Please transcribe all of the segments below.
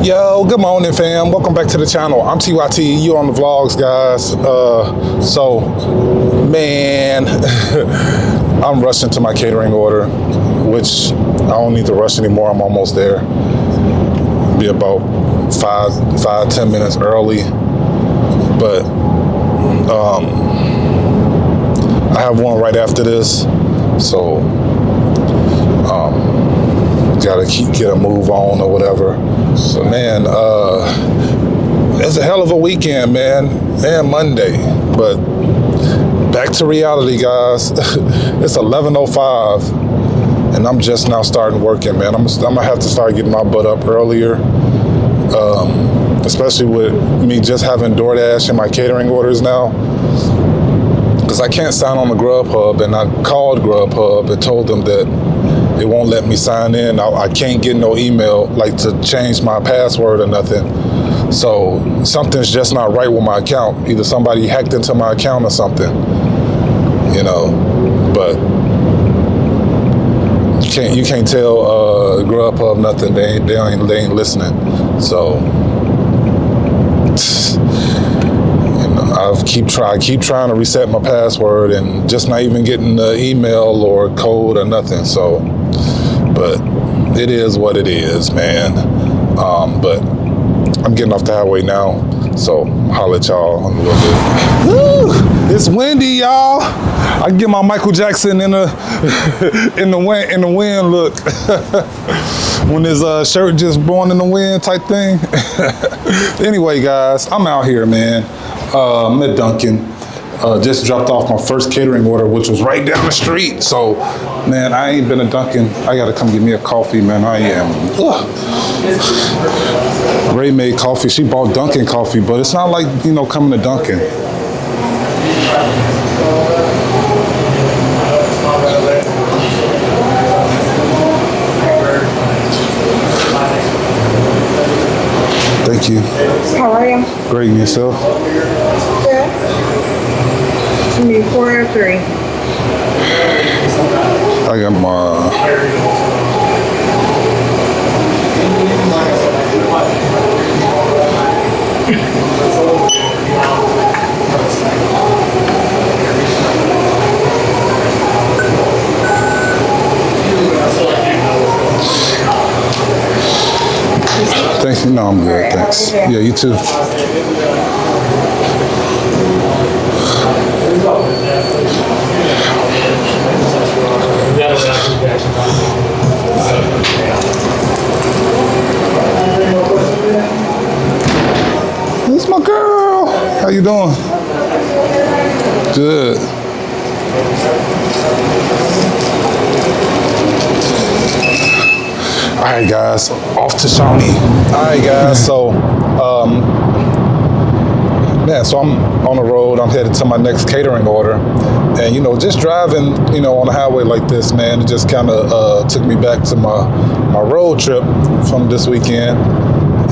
Yo, good morning, fam. Welcome back to the channel. I'm TYT. You on the vlogs, guys. Man, I'm rushing to my catering order, which I don't need to rush anymore. I'm almost there. Be about 5-10 minutes early, but I have one right after this, so gotta get a move on or whatever. So man, it's a hell of a weekend, man, and Monday. But back to reality, guys. It's 11:05, and I'm just now starting working, man. I'm gonna have to start getting my butt up earlier, especially with me just having DoorDash in my catering orders now. Because I can't sign on the Grubhub, and I called Grubhub and told them that it won't let me sign in. I can't get no email like to change my password or nothing. So something's just not right with my account. Either somebody hacked into my account or something, you know. But you can't tell Grubhub nothing. They ain't listening. So I keep trying to reset my password and just not even getting the email or code or nothing. So, but it is what it is, man. But I'm getting off the highway now, so I'll holler at y'all in a little bit. Woo! It's windy, y'all. I can get my Michael Jackson in the wind look. When his shirt just blowing in the wind type thing. Anyway, guys, I'm out here, man. I'm at Dunkin'. Just dropped off my first catering order, which was right down the street. So, man, I ain't been to Dunkin'. I gotta come get me a coffee, man. I am. Ray made coffee. She bought Dunkin' coffee, but it's not like, coming to Dunkin'. Thank you. How are you? Great, and yourself? Good. It's gonna be 403. I got my... Thanks. No, I'm good. Right, thanks. Yeah, you too. This is my girl. How you doing? Good. All right, guys, off to Shawnee. All right, guys, so, so I'm on the road. I'm headed to my next catering order. And, just driving, on the highway like this, man, it just kind of took me back to my road trip from this weekend.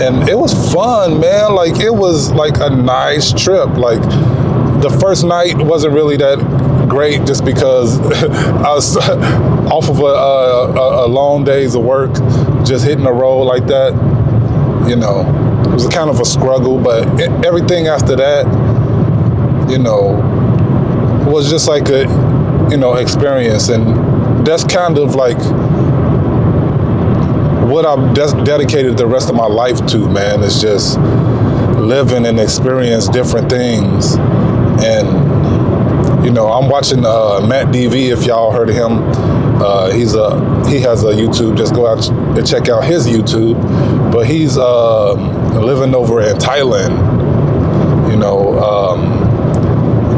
And it was fun, man. Like, it was like a nice trip. Like, the first night wasn't really that great just because I was off of a long days of work, just hitting the road like that. It was kind of a struggle, but everything after that, was just like a, experience. And that's kind of like what I've dedicated the rest of my life to, man. Is just living and experience different things. And I'm watching Matt DV, if y'all heard of him. He has a YouTube. Just go out and check out his YouTube. But he's living over in Thailand,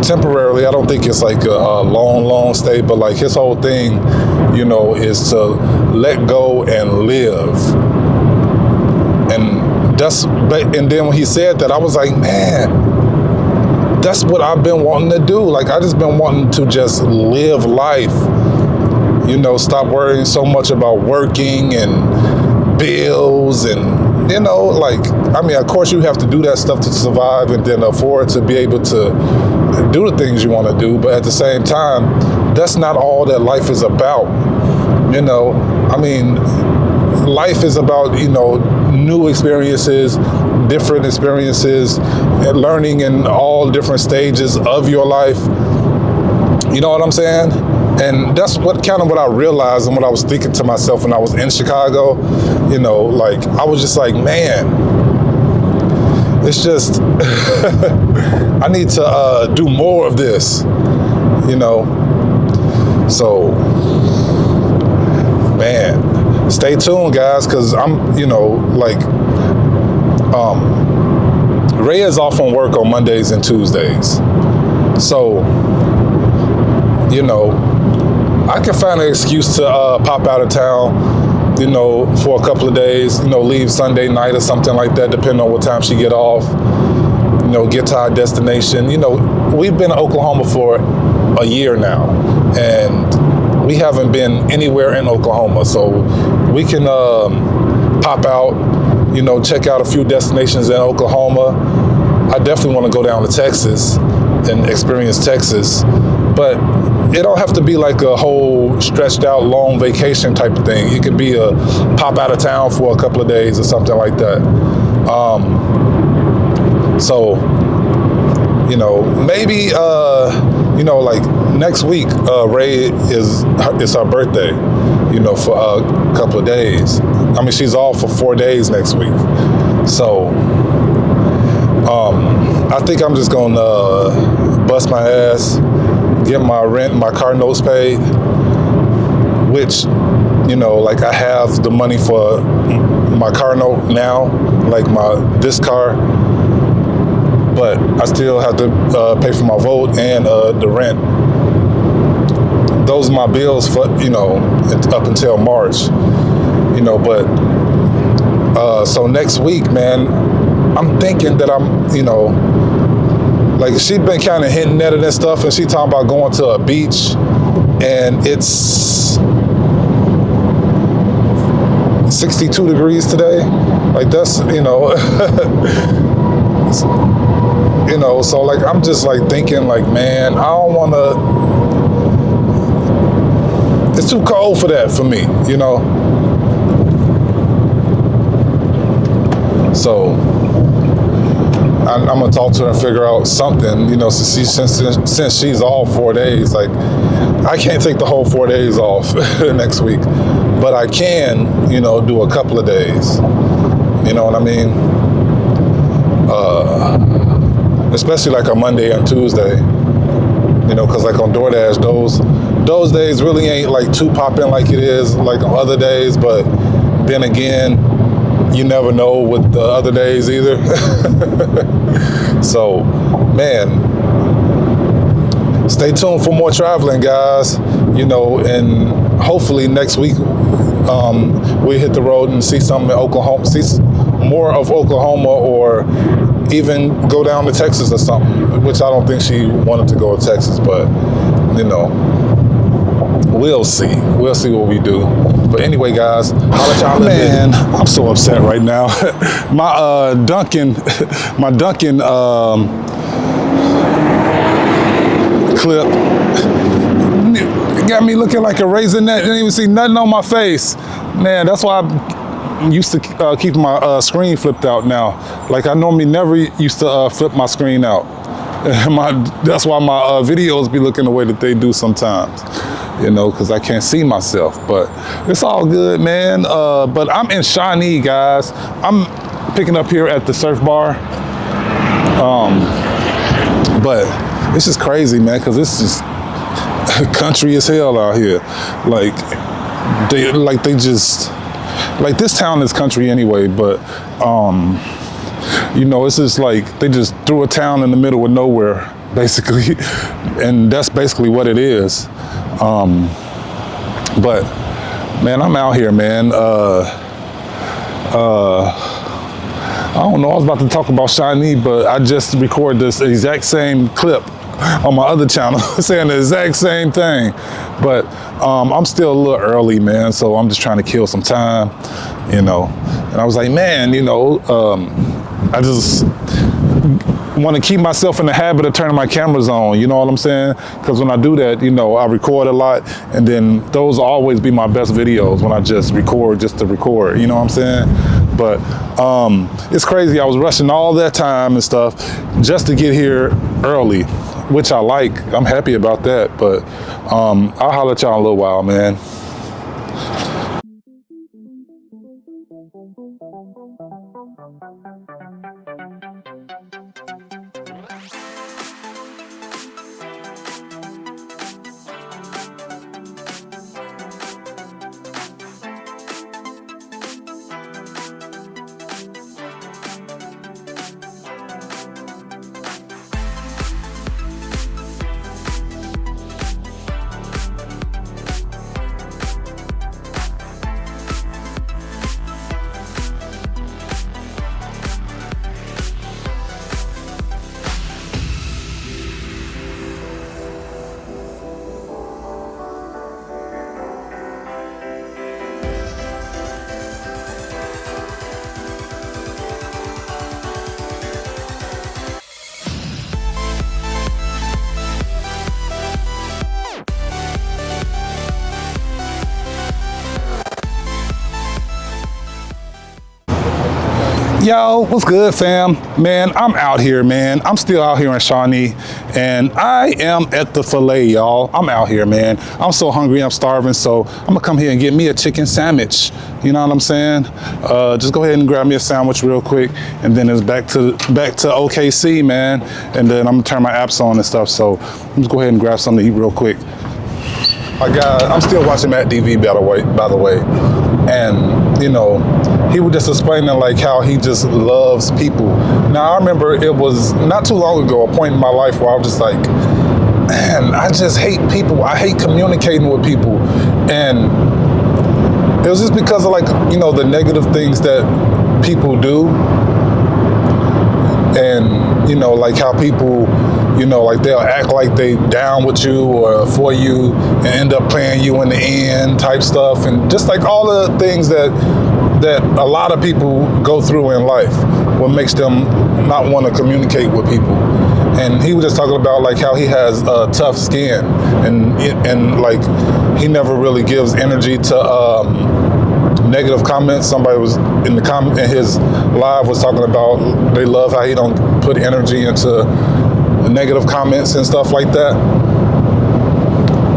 temporarily. I don't think it's like a long stay, but like his whole thing, is to let go and live. And then when he said that, I was like, man, that's what I've been wanting to do. Like, I just been wanting to just live life, stop worrying so much about working and bills and, of course you have to do that stuff to survive and then afford to be able to do the things you want to do. But at the same time, that's not all that life is about. Life is about, new experiences, different experiences, and learning in all different stages of your life. You know what I'm saying? And that's what I realized and what I was thinking to myself when I was in Chicago. You know, like, I was just like, man, it's just, I need to do more of this, you know? So, man, stay tuned, guys, because I'm, you know, like, Ray is off on work on Mondays and Tuesdays. So, you know, I can find an excuse to pop out of town, you know, for a couple of days, you know, leave Sunday night or something like that, depending on what time she get off, you know, get to our destination. You know, we've been in Oklahoma for a year now, and we haven't been anywhere in Oklahoma. So we can pop out, you know, check out a few destinations in Oklahoma. I definitely want to go down to Texas and experience Texas, but it don't have to be like a whole stretched out long vacation type of thing. It could be a pop out of town for a couple of days or something like that. So, you know, maybe, you know, like next week, Ray it's her birthday, you know, for a couple of days. I mean, she's off for 4 days next week. So, I think I'm just gonna bust my ass, get my rent, my car notes paid, which, you know, like I have the money for my car note now, like this car, but I still have to pay for my vote and the rent. Those are my bills for, you know, up until March, you know, but so next week, man, I'm thinking that I'm, you know, like she'd been kind of hinting at it and stuff, and she talking about going to a beach, and it's 62 degrees today. Like that's, you know, you know, so like I'm just like thinking like, man, I don't want to, it's too cold for that for me, you know. So I'm gonna talk to her and figure out something, you know, since she's off 4 days. Like, I can't take the whole 4 days off next week, but I can, you know, do a couple of days. You know what I mean? Especially like a Monday and Tuesday, you know, because like on DoorDash, those days really ain't like too popping like it is like on other days. But then again, you never know with the other days either. So, man, stay tuned for more traveling, guys. You know, and hopefully next week we hit the road and see something in Oklahoma, see more of Oklahoma, or even go down to Texas or something, which I don't think she wanted to go to Texas, but, you know, we'll see. We'll see what we do. But anyway, guys, holla at y'all. Man, I'm so upset right now. My Dunkin' clip got me looking like a raisinette. Didn't even see nothing on my face. Man, that's why I used to keep my screen flipped out now. Like I normally never used to flip my screen out. That's why my videos be looking the way that they do sometimes. You know, because I can't see myself, but it's all good, man. But I'm in Shawnee, guys. I'm picking up here at the surf bar. But it's just crazy, man, because it's just country as hell out here. Like this town is country anyway, but you know, it's just like they just threw a town in the middle of nowhere, basically, and that's basically what it is. But man, I'm out here, man. I don't know, I was about to talk about Shawnee, but I just recorded this exact same clip on my other channel saying the exact same thing. But I'm still a little early, man, so I'm just trying to kill some time, you know. And I was like, man, you know, I just want to keep myself in the habit of turning my cameras on, you know what I'm saying? Because when I do that, you know, I record a lot, and then those will always be my best videos when I just record just to record, you know what I'm saying? But it's crazy. I was rushing all that time and stuff just to get here early, which I like. I'm happy about that, but I'll holler at y'all in a little while, man. Yo, what's good, fam? Man, I'm out here, man. I'm still out here in Shawnee, and I am at the Filet, y'all. I'm out here, man. I'm so hungry, I'm starving, so I'm gonna come here and get me a chicken sandwich. You know what I'm saying? Just go ahead and grab me a sandwich real quick, and then it's back to OKC, man. And then I'm gonna turn my apps on and stuff, so let's go ahead and grab something to eat real quick. I'm still watching Matt DV, by the way, and you know, he was just explaining like how he just loves people. Now I remember it was not too long ago, a point in my life where I was just like, man, I just hate people. I hate communicating with people, and it was just because of like, you know, the negative things that people do, and you know, like how people, you know, like they'll act like they down with you or for you and end up playing you in the end type stuff, and just like all the things that a lot of people go through in life, what makes them not want to communicate with people. And he was just talking about like how he has tough skin, and like he never really gives energy to negative comments. Somebody was in his live was talking about they love how he don't put energy into negative comments and stuff like that.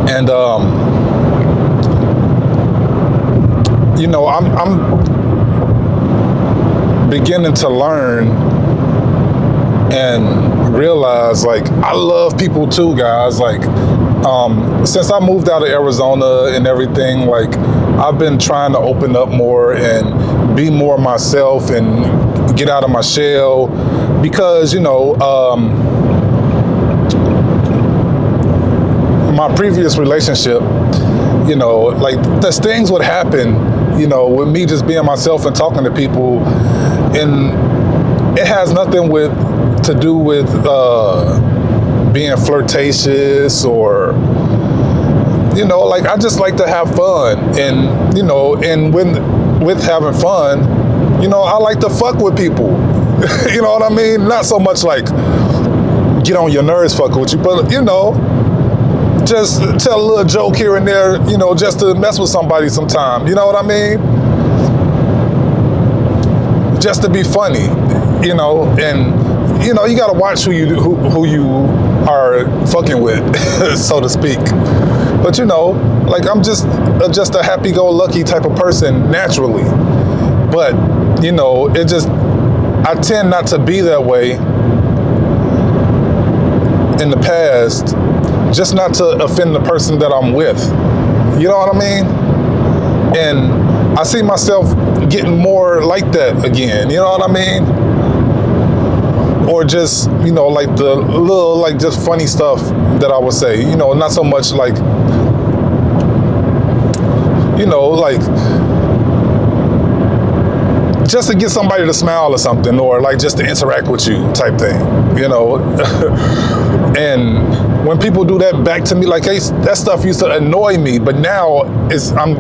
And you know, I'm beginning to learn and realize like I love people too, guys. Like since I moved out of Arizona and everything, like I've been trying to open up more and be more myself and get out of my shell, because you know, my previous relationship, you know, like those things would happen, you know, with me just being myself and talking to people, and it has nothing to do with being flirtatious or, you know, like I just like to have fun, and you know, and with having fun, you know, I like to fuck with people. You know what I mean? Not so much like get on your nerves fucking with you, but you know, just tell a little joke here and there, you know, just to mess with somebody sometime. You know what I mean? Just to be funny, you know, and you know, you gotta watch who you are fucking with, so to speak. But you know, like I'm just a happy-go-lucky type of person naturally. But you know, I tend not to be that way in the past, just not to offend the person that I'm with. You know what I mean? And I see myself getting more like that again. You know what I mean? Or just, you know, like the little, like just funny stuff that I would say. You know, not so much like, you know, like just to get somebody to smile or something, or like just to interact with you type thing, you know. And when people do that back to me, like, hey, that stuff used to annoy me, but now I'm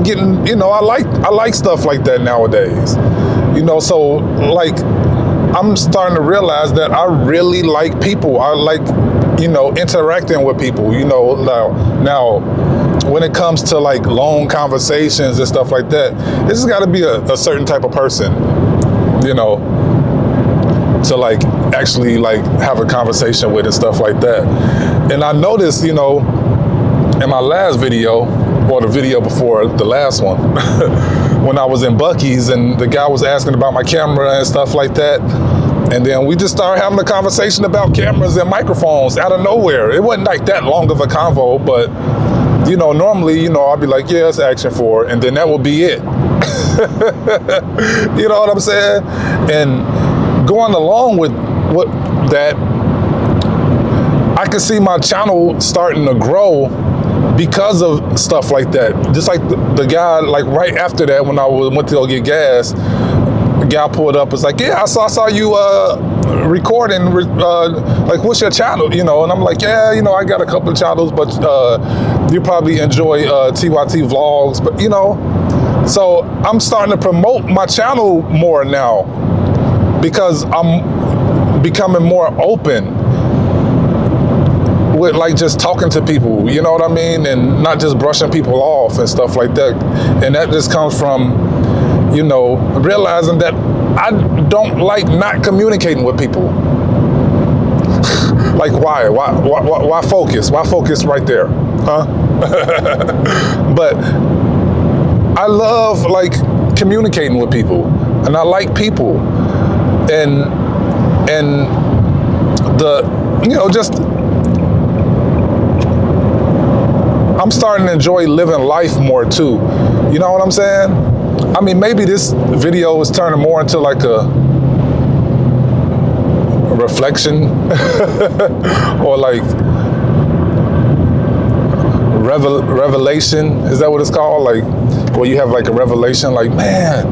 getting, you know, I like stuff like that nowadays, you know. So like I'm starting to realize that I really like people. I like, interacting with people. Now when it comes to like long conversations and stuff like that, this has got to be a certain type of person, to like actually like have a conversation with and stuff like that. And I noticed, in my last video, or the video before the last one, when I was in Buc-ee's and the guy was asking about my camera and stuff like that. And then we just started having a conversation about cameras and microphones out of nowhere. It wasn't like that long of a convo, but normally, I'll be like, yeah, it's action 4, and then that will be it. You know what I'm saying? And going along with that, I can see my channel starting to grow because of stuff like that. Just like the guy, like right after that, when I went to go get gas, the guy pulled up, was like, yeah, I saw you recording, like, what's your channel? And I'm like, yeah, I got a couple of channels, but you probably enjoy TYT vlogs, but so I'm starting to promote my channel more now because I'm becoming more open with like just talking to people, you know what I mean? And not just brushing people off and stuff like that. And that just comes from, realizing that I don't like not communicating with people. Like, why focus? Why focus right there? Huh? But I love like communicating with people, and I like people, and just I'm starting to enjoy living life more too. You know what I'm saying? I mean, maybe this video is turning more into like a reflection or like revelation. Is that what it's called? Like, where you have like a revelation, like, man.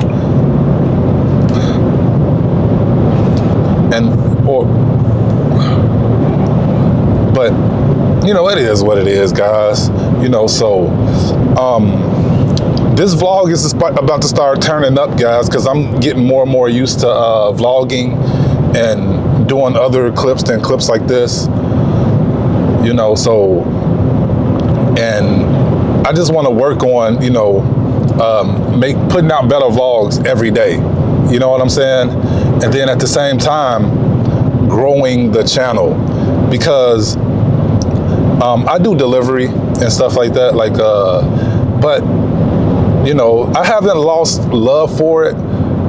But it is what it is, guys. So this vlog is about to start turning up, guys, because I'm getting more and more used to vlogging and doing other clips than clips like this. So, and I just want to work on, putting out better vlogs every day. You know what I'm saying? And then at the same time, growing the channel, because I do delivery and stuff like that, like, but I haven't lost love for it,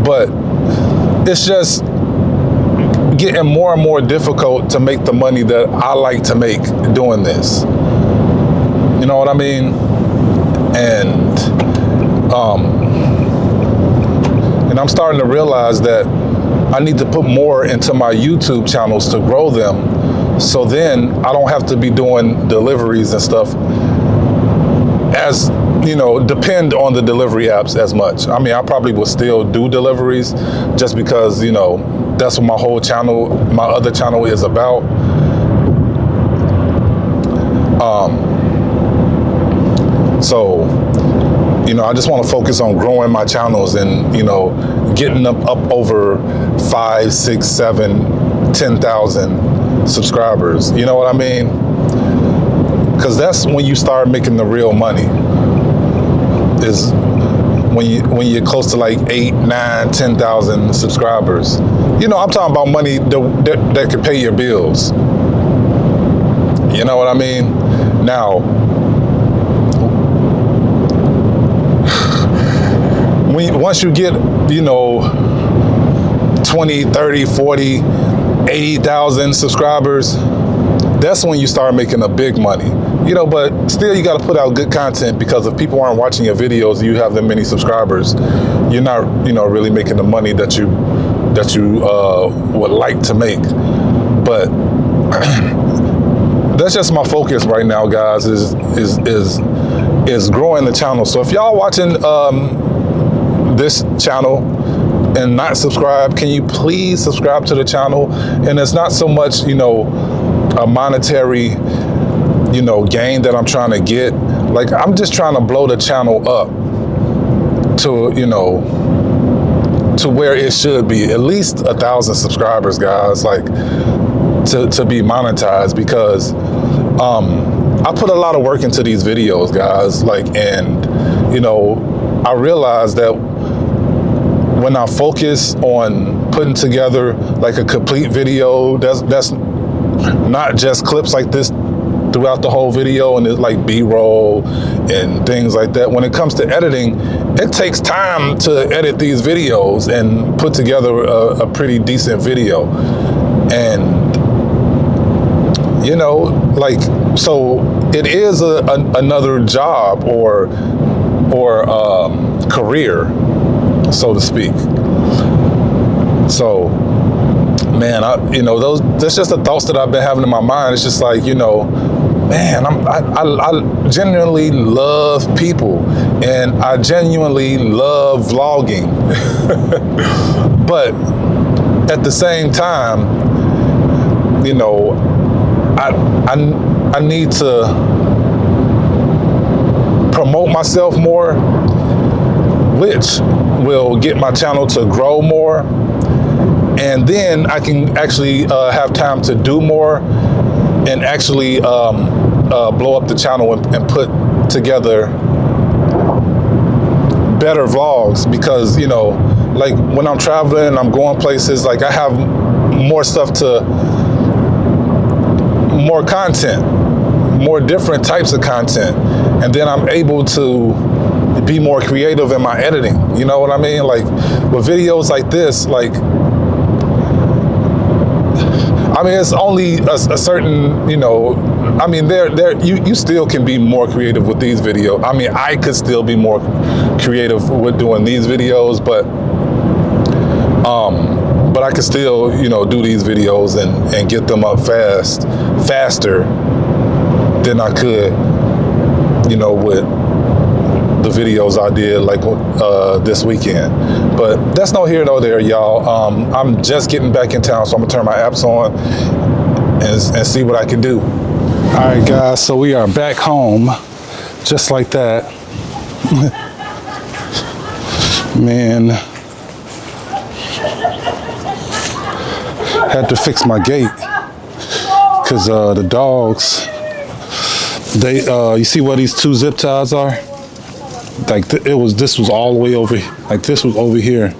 but it's just getting more and more difficult to make the money that I like to make doing this. You know what I mean? And I'm starting to realize that I need to put more into my YouTube channels to grow them. So then I don't have to be doing deliveries and stuff as, depend on the delivery apps as much. I mean, I probably will still do deliveries just because, that's what my whole channel, my other channel is about. So, I just want to focus on growing my channels and, getting them up over 5, 6, 7, 10,000 subscribers. You know what I mean? Because that's when you start making the real money. Is when you're close to like 8, 9, 10,000 subscribers. I'm talking about money that can pay your bills. You know what I mean? Now, once you get, 20, 30, 40, 80,000 subscribers, that's when you start making a big money. But still you got to put out good content, because if people aren't watching your videos, you have that many subscribers, you're not, really making the money that you would like to make. But that's just my focus right now, guys, is growing the channel. So if y'all watching this channel and not subscribed, can you please subscribe to the channel? And it's not so much, a monetary, gain that I'm trying to get. Like, I'm just trying to blow the channel up to, to where it should be. At least 1,000 subscribers, guys, like to be monetized, because I put a lot of work into these videos, guys. Like, and you know, I realized that when I focus on putting together like a complete video, that's not just clips like this throughout the whole video, and it's like B-roll and things like that. When it comes to editing, it takes time to edit these videos and put together a pretty decent video. And you know, like, so it is another job or career, so to speak. So, man, that's just the thoughts that I've been having in my mind. It's just like, you know, man, I genuinely love people, and I genuinely love vlogging. But at the same time, you know, I need to promote myself more, which will get my channel to grow more, and then I can actually have time to do more and actually blow up the channel and put together better vlogs. Because, you know, like when I'm traveling and I'm going places, like I have more stuff more content, more different types of content, and then I'm able to be more creative in my editing. You know what I mean? Like with videos like this, like, I mean, it's only a certain, you know, I mean, you still can be more creative with these videos. I mean, I could still be more creative with doing these videos, but I could still, you know, do these videos and get them up faster than I could, you know, with the videos I did like this weekend. But that's no here nor there, y'all. I'm just getting back in town, so I'm gonna turn my apps on and see what I can do. All right, guys, so we are back home, just like that. Man, had to fix my gate because the dogs, they you see where these two zip ties are? Like this was all the way over, like this was over here,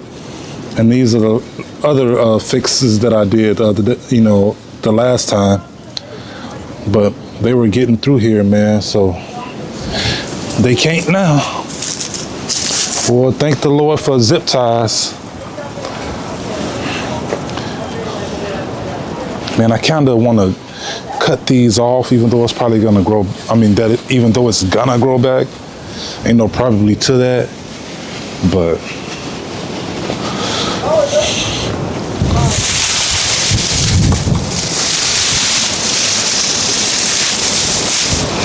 and these are the other fixes that I did you know, the last time, but they were getting through here, man, so they can't now. Well, thank the Lord for zip ties. Man, I kind of want to cut these off, even though it's probably gonna grow. I mean, even though it's gonna grow back, ain't no probably to that. But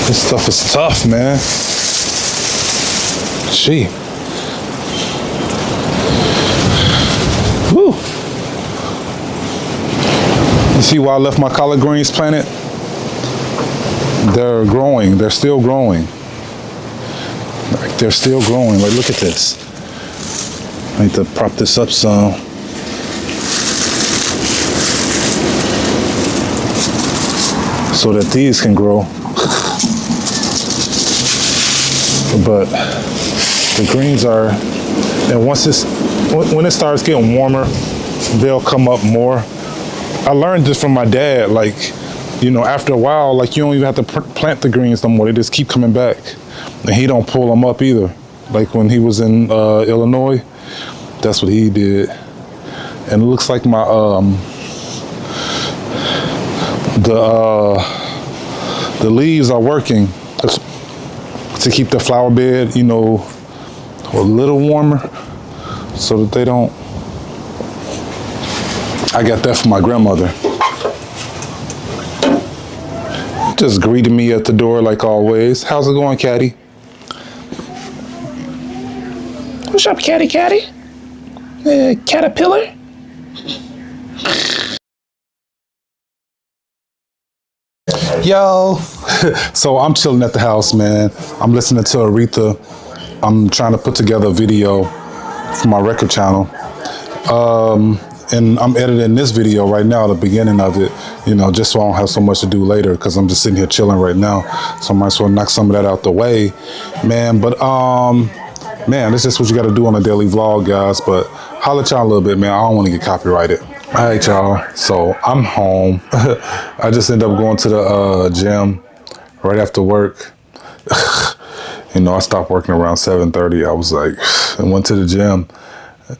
this stuff is tough, man. Gee. Woo. You see why I left my collard greens planted? They're growing. They're still growing. Like, they're still growing. Like, look at this. I need to prop this up some. So that these can grow. But the greens are, and when it starts getting warmer, they'll come up more. I learned this from my dad, like, you know, after a while, like, you don't even have to plant the greens no more. They just keep coming back. And he don't pull them up either. Like when he was in Illinois, that's what he did. And it looks like my, the leaves are working to keep the flower bed, you know, a little warmer so that they don't. I got that from my grandmother. Just greeted me at the door like always. How's it going, Caddy? What's up, Caddy? Caterpillar? Yo. So I'm chilling at the house, man. I'm listening to Aretha. I'm trying to put together a video for my record channel. And I'm editing this video right now, the beginning of it, you know, just so I don't have so much to do later because I'm just sitting here chilling right now. So I might as well knock some of that out the way, man. But, man, this is what you got to do on a daily vlog, guys. But holla at y'all a little bit, man. I don't want to get copyrighted. All right, y'all. So I'm home. I just ended up going to the gym right after work. You know, I stopped working around 7:30. I was like, I went to the gym.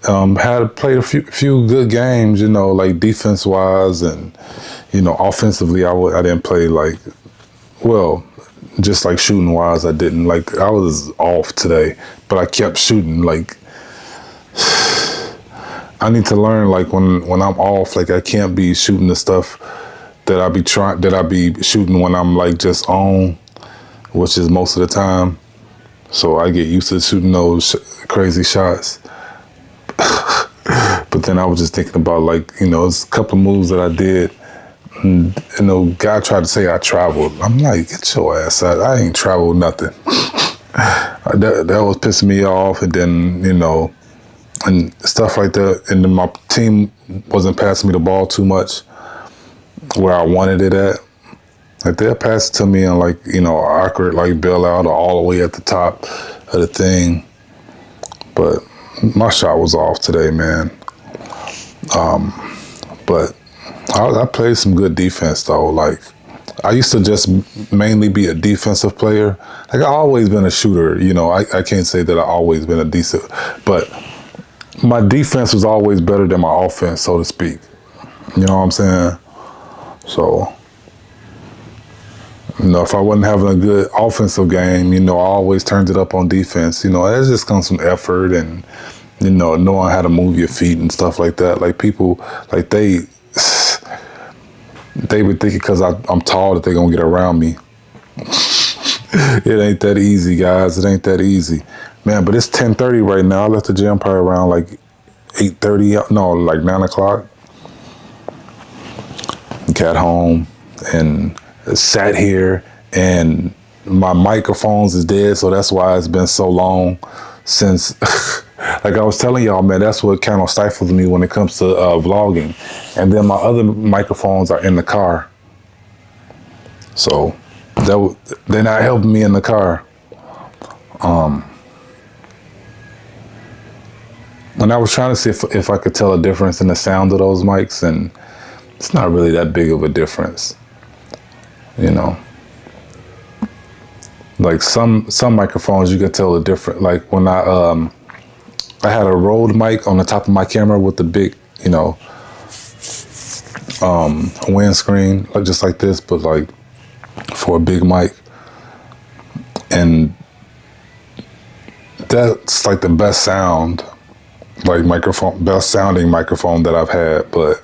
Had played a few good games, you know, like defense wise, and you know, offensively, I didn't play like well, just like shooting wise, I didn't like. I was off today, but I kept shooting. Like I need to learn, like when I'm off, like I can't be shooting the stuff that I be shooting when I'm like just on, which is most of the time. So I get used to shooting those crazy shots. But then I was just thinking about, like, you know, it's a couple of moves that I did. And, you know, guy tried to say I traveled. I'm like, get your ass out. I ain't traveled nothing. that was pissing me off. And then, you know, and stuff like that. And then my team wasn't passing me the ball too much where I wanted it at. Like they'll pass it to me and like, you know, awkward like bailout or all the way at the top of the thing. But my shot was off today, man. But I played some good defense though. Like I used to just mainly be a defensive player. Like I always been a shooter, you know. I can't say that I always been a decent, but my defense was always better than my offense, so to speak. You know what I'm saying? So, you know, if I wasn't having a good offensive game, you know, I always turned it up on defense. You know, it just comes from effort and, you know, knowing how to move your feet and stuff like that. Like people, like they would think because I'm tall that they're going to get around me. It ain't that easy, guys. It ain't that easy. Man, but it's 10:30 right now. I left the gym probably around like 8:30, no, like 9 o'clock. Got home and sat here, and my microphones is dead, so that's why it's been so long since. Like I was telling y'all, man, that's what kind of stifles me when it comes to vlogging. And then my other microphones are in the car, so they're not helping me in the car. And I was trying to see if I could tell a difference in the sound of those mics, and it's not really that big of a difference, you know. Like some microphones you could tell the difference. Like when I had a Rode mic on the top of my camera with the big, you know, windscreen, like just like this, but like for a big mic, and that's like the best sound, like best sounding microphone that I've had, but.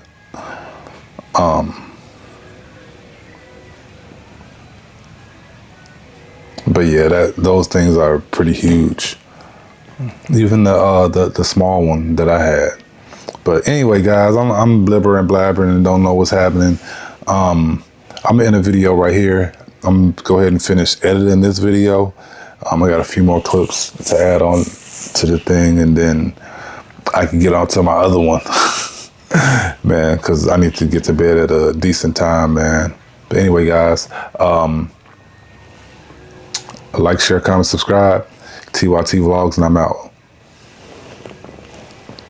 But yeah, those things are pretty huge. Even the small one that I had. But anyway, guys, I'm blibbering, blabbering, and don't know what's happening. I'm in a video right here. I'm gonna go ahead and finish editing this video. I got a few more clips to add on to the thing, and then I can get on to my other one. Man, because I need to get to bed at a decent time, man. But anyway, guys, like, share, comment, subscribe. TYT Vlogs, and I'm out.